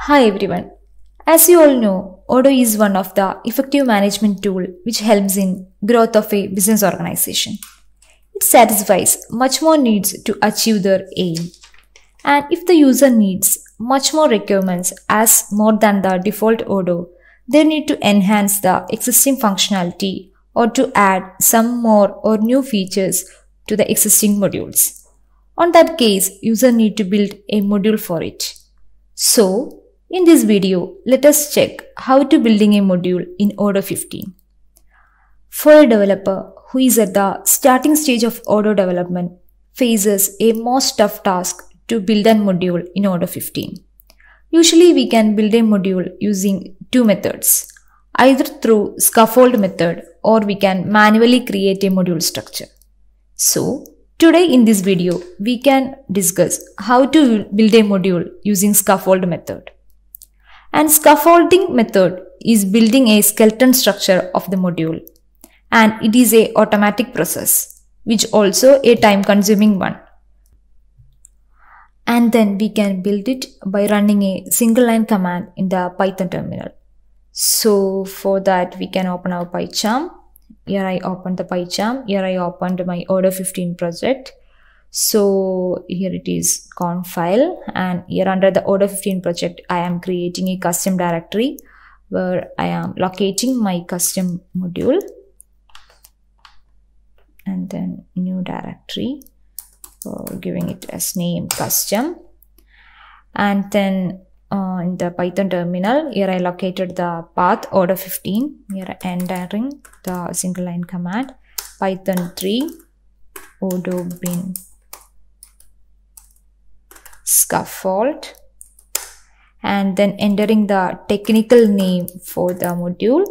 Hi everyone. As you all know, Odoo is one of the effective management tool which helps in growth of a business organization. It satisfies much more needs to achieve their aim. And if the user needs much more requirements as more than the default Odoo, they need to enhance the existing functionality or to add some more or new features to the existing modules. On that case, user need to build a module for it. So, in this video, let us check how to building a module in Odoo 15. For a developer who is at the starting stage of Odoo development, faces a most tough task to build a module in Odoo 15. Usually we can build a module using two methods, either through scaffold method or we can manually create a module structure. So, today in this video, we can discuss how to build a module using scaffold method. And scaffolding method is building a skeleton structure of the module, and it is a automatic process which also a time consuming one. And then we can build it by running a single line command in the Python terminal. So for that we can open our PyCharm. Here I opened the PyCharm. Here I opened my Odoo 15 project. So here it is conf file, and here under the Odoo 15 project I am creating a custom directory where I am locating my custom module, and then new directory, giving it as name custom, and then in the Python terminal here I located the path Odoo 15. Here I entering the single line command python 3 Odoo bin scaffold, and then entering the technical name for the module,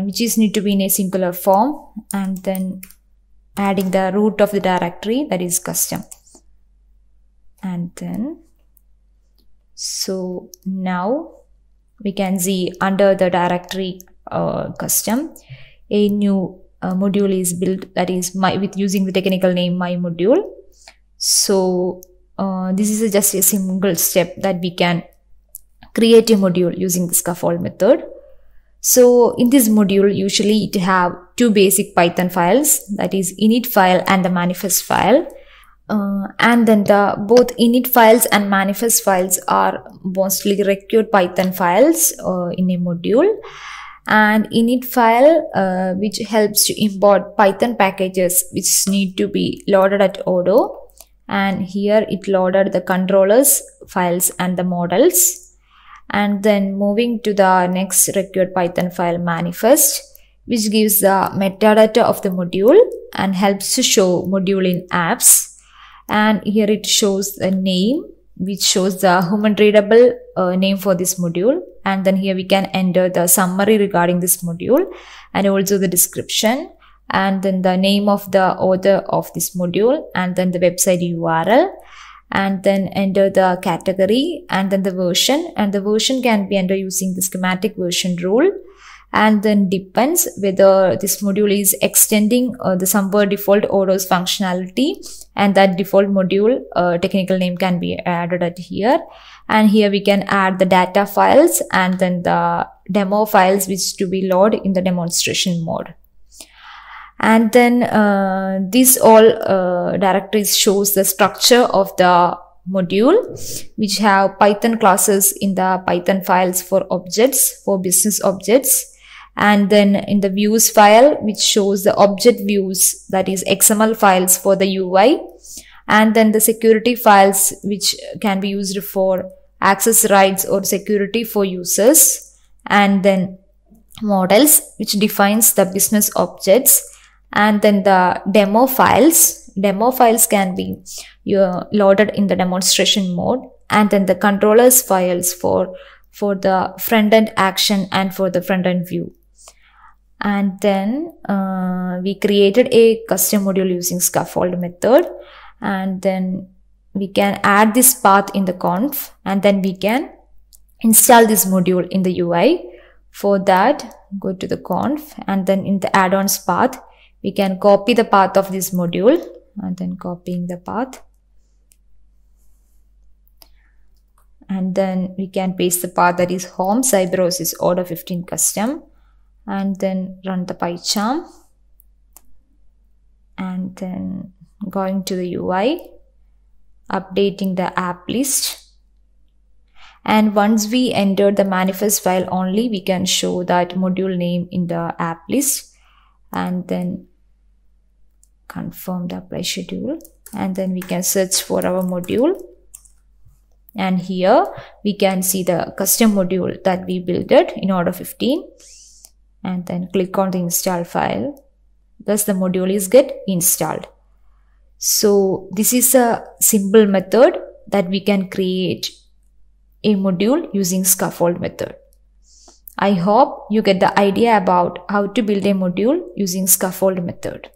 which is need to be in a singular form, and then adding the root of the directory, that is custom. And then so now we can see under the directory custom a new module is built, that is with using the technical name my module. So this is just a single step that we can create a module using the scaffold method. So in this module, usually it have two basic Python files, that is init file and the manifest file. And then both init files and manifest files are mostly required Python files in a module. And init file which helps to import Python packages which need to be loaded at Odoo. And here it loaded the controllers files and the models. And then moving to the next required Python file manifest, which gives the metadata of the module and helps to show module in apps. And here it shows the name, which shows the human readable name for this module. And then here we can enter the summary regarding this module and also the description, and then the name of the author of this module, and then the website URL, and then enter the category, and then the version, and the version can be entered using the schematic version rule. And then depends whether this module is extending the somewhere default Odoo's functionality, and that default module technical name can be added at here. And here we can add the data files and then the demo files which to be loaded in the demonstration mode. And then this all directories shows the structure of the module, which have Python classes in the Python files for objects, for business objects. And then in the views file, which shows the object views, that is XML files for the UI. And then the security files, which can be used for access rights or security for users. And then models, which defines the business objects. And then the demo files can be loaded in the demonstration mode. And then the controllers files for the front-end action and for the front-end view. And then we created a custom module using scaffold method, and then we can add this path in the conf, and then we can install this module in the UI. For that, go to the conf, and then in the add-ons path we can copy the path of this module, and then copying the path, and then we can paste the path, that is home CyberOS order 15 custom, and then run the PyCharm, and then going to the UI, updating the app list. And once we enter the manifest file only, we can show that module name in the app list, and then confirm the apply schedule, and then we can search for our module. And here we can see the custom module that we built it in order 15, and then click on the install file. Thus the module is get installed. So this is a simple method that we can create a module using scaffold method. I hope you get the idea about how to build a module using scaffold method.